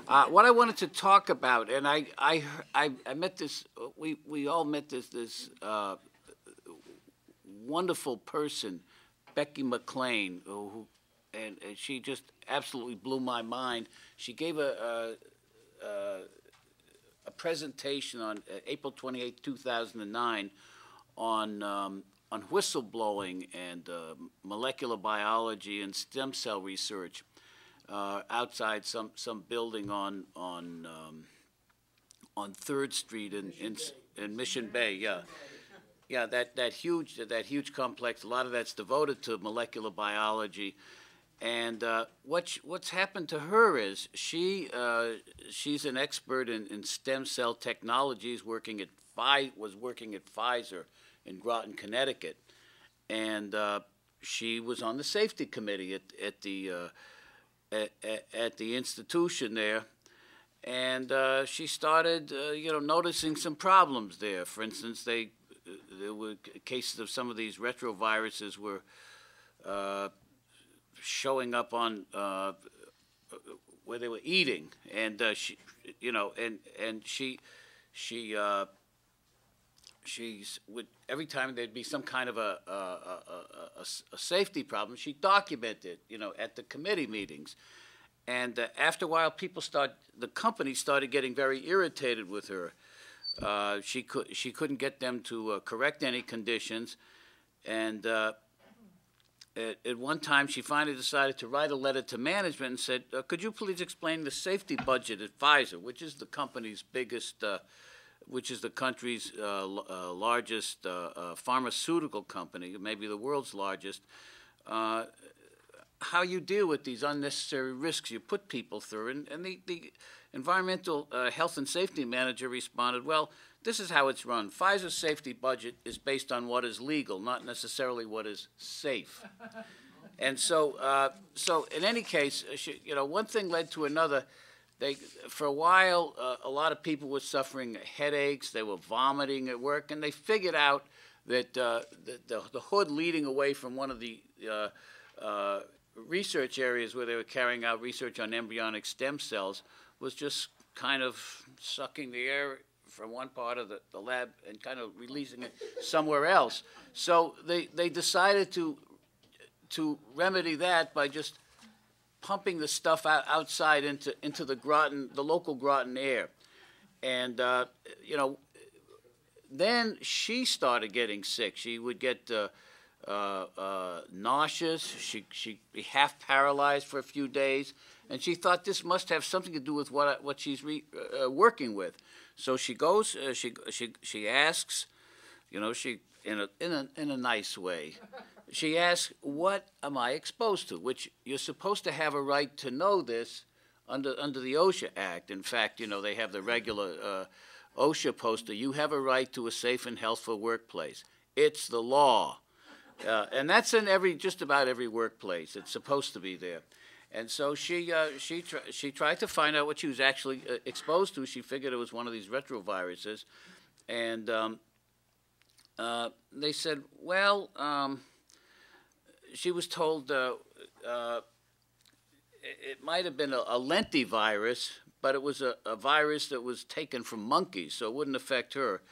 What I wanted to talk about, and I met this, we all met this wonderful person, Becky McClain, and she just absolutely blew my mind. She gave a presentation on April 28, 2009 on whistleblowing and molecular biology and stem cell research outside some building on 3rd Street in Mission Bay. Yeah. Yeah, that huge complex. A lot of that's devoted to molecular biology, and what's happened to her is she's an expert in stem cell technologies. Was working at Pfizer in Groton, Connecticut, and she was on the safety committee at the institution there, and she started noticing some problems there. For instance, there were cases of some of these retroviruses were showing up on where they were eating, and she's would every time there'd be some kind of a safety problem, she documented at the committee meetings, and after a while, the company started getting very irritated with her. She couldn't get them to correct any conditions, and at one time she finally decided to write a letter to management and said, "Could you please explain the safety budget at Pfizer, which is the company's biggest, which is the country's largest pharmaceutical company, maybe the world's largest." How you deal with these unnecessary risks you put people through. And the environmental health and safety manager responded, "Well, this is how it's run. Pfizer's safety budget is based on what is legal, not necessarily what is safe." And so in any case, one thing led to another. For a while, a lot of people were suffering headaches. They were vomiting at work, and they figured out that the hood leading away from one of the research areas where they were carrying out research on embryonic stem cells was just kind of sucking the air from one part of the lab and kind of releasing it somewhere else. So they decided to remedy that by just pumping the stuff outside into the local Groton air. And then she started getting sick. She would get nauseous. She'd be half paralyzed for a few days, and she thought this must have something to do with what she's working with. So she goes. She asks, she in a nice way. She asks, "What am I exposed to?" Which you're supposed to have a right to know this under the OSHA Act. In fact, they have the regular OSHA poster. You have a right to a safe and healthful workplace. It's the law. And that's in just about every workplace. It's supposed to be there. And so she tried to find out what she was actually exposed to. She figured it was one of these retroviruses. And they said, well, she was told it might have been a lentivirus, but it was a virus that was taken from monkeys, so it wouldn't affect her.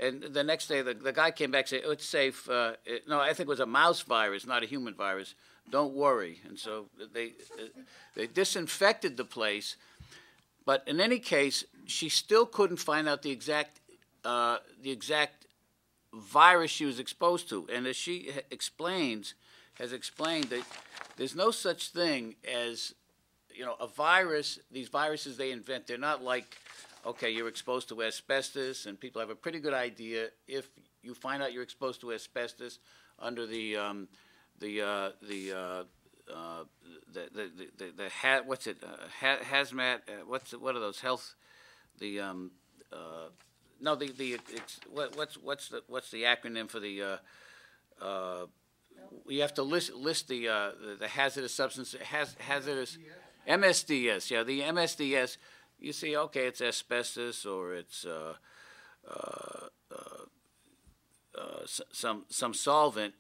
And the next day, the guy came back and said, "Oh, it's safe. No, I think it was a mouse virus, not a human virus. Don't worry." And so they disinfected the place. But in any case, she still couldn't find out the exact virus she was exposed to. And as she has explained that there's no such thing as a virus. These viruses they invent, they're not like, okay, you're exposed to asbestos, and people have a pretty good idea if you find out you're exposed to asbestos under the hazmat. What are those health? What's the acronym for the? You have to list the hazardous substance. Hazardous. MSDS. Yeah, the MSDS. You see, okay, it's asbestos or it's some solvent.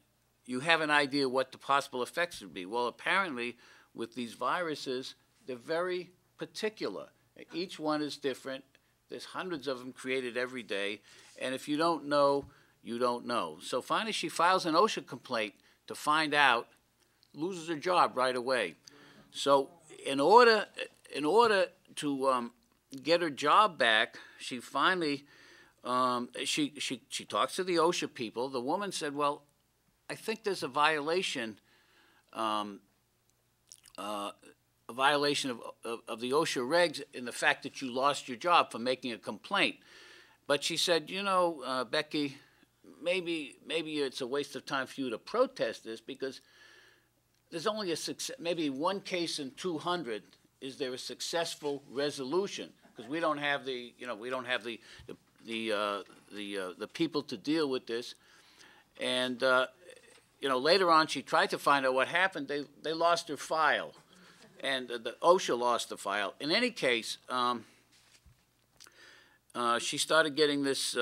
You have an idea what the possible effects would be. Well, apparently, with these viruses, they're very particular, Each one is different. There's hundreds of them created every day, and if you don't know, you don't know. So finally she files an OSHA complaint to find out, loses her job right away. So in order to get her job back, she finally, she talks to the OSHA people. The woman said, well, I think there's a violation of the OSHA regs in the fact that you lost your job for making a complaint. But she said, you know, Becky, maybe it's a waste of time for you to protest this because there's only maybe one case in 200 is there a successful resolution, because we don't have the, you know, we don't have the people to deal with this. And you know, later on she tried to find out what happened. They lost her file, and the OSHA lost the file. In any case, she started getting this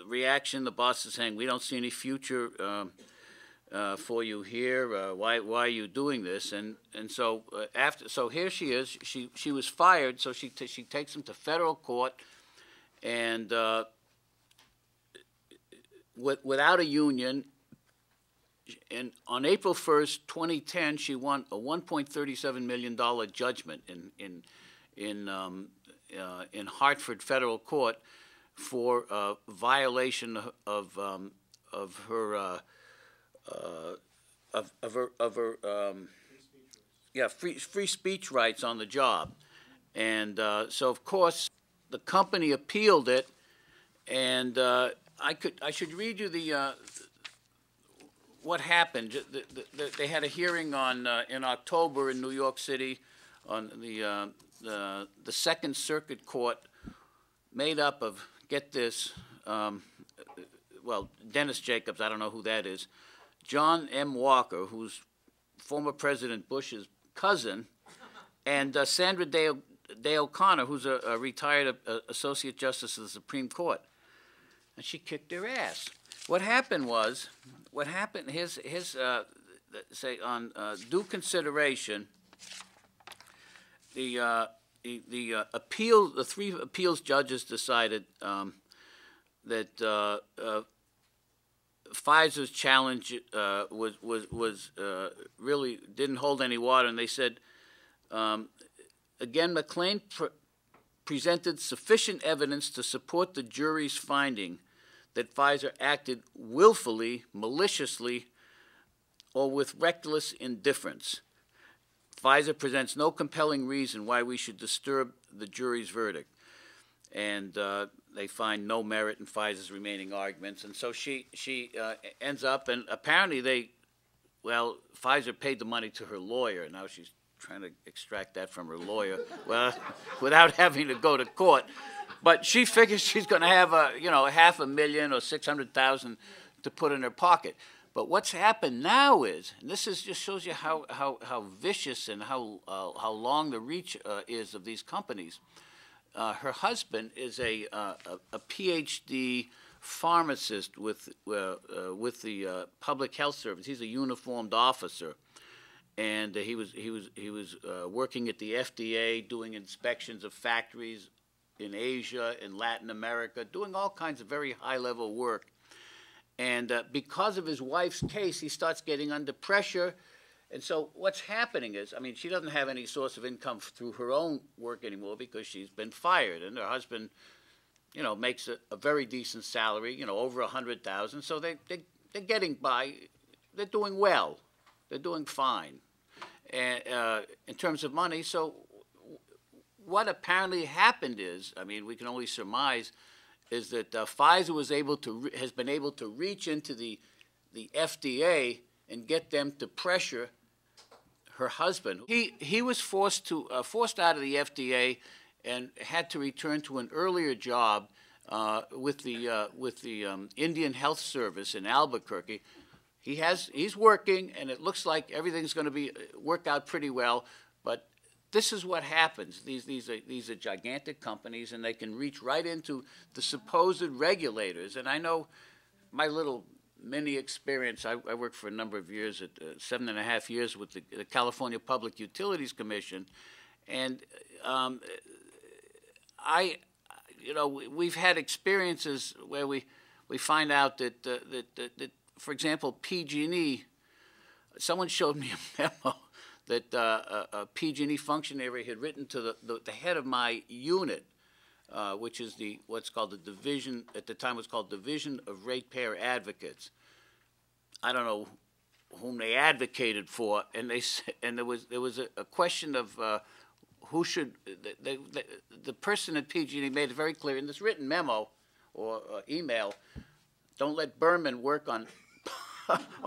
reaction. The boss is saying, we don't see any future for you here. Why are you doing this? And so so here she is. She was fired. So she takes him to federal court, and without a union. And on April 1st, 2010, she won a $1.37 million judgment in Hartford federal court for violation of her free speech rights on the job. And so of course the company appealed it, and I should read you the what happened. They had a hearing on in October in New York City on the Second Circuit Court, made up of, get this, well, Dennis Jacobs, I don't know who that is, John M. Walker, who's former President Bush's cousin, and Sandra Day O'Connor, who's a retired Associate Justice of the Supreme Court. And she kicked their ass. What happened, his say on due consideration, the three appeals judges decided that Pfizer's challenge was really didn't hold any water, and they said, again, McClain presented sufficient evidence to support the jury's finding that Pfizer acted willfully, maliciously, or with reckless indifference. Pfizer presents no compelling reason why we should disturb the jury's verdict. And they find no merit in Pfizer's remaining arguments. And so she ends up, and apparently Pfizer paid the money to her lawyer. Now she's trying to extract that from her lawyer, well, without having to go to court. But she figures she's going to have $500,000 or $600,000 to put in her pocket. But what's happened now is, and this just shows you how vicious and how long the reach is of these companies. Her husband is a PhD pharmacist with the Public Health Service. He's a uniformed officer, and he was working at the FDA, doing inspections of factories in Asia, in Latin America, doing all kinds of very high-level work. And because of his wife's case, he starts getting under pressure. And so what's happening is, I mean, she doesn't have any source of income through her own work anymore because she's been fired. And her husband, makes a very decent salary, over $100,000. So they're getting by. They're doing well. They're doing fine in terms of money. So what apparently happened is, I mean, we can only surmise, is that Pfizer has been able to reach into the FDA and get them to pressure her husband. He was forced out of the FDA and had to return to an earlier job with the Indian Health Service in Albuquerque. He's working, and it looks like everything's going to work out pretty well. But this is what happens. These are gigantic companies, and they can reach right into the supposed regulators. And I know my little mini experience. I worked for a number of years, 7.5 years, with the California Public Utilities Commission, and we've had experiences where we find out that, for example, PG&E, someone showed me a memo that a PG&E functionary had written to the head of my unit, which is what's called the division, at the time it was called Division of Ratepayer Advocates. I don't know whom they advocated for, and there was a question of who should, the person at PG&E made it very clear in this written memo or email, don't let Berman work on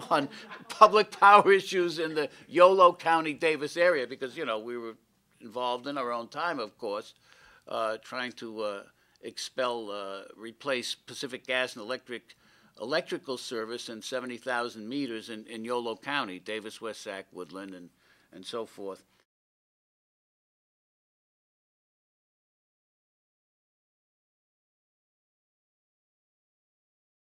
on public power issues in the Yolo County, Davis area, because, we were involved in our own time, of course, trying to replace Pacific Gas and electrical service in 70,000 meters in Yolo County, Davis, West Sac, Woodland, and so forth.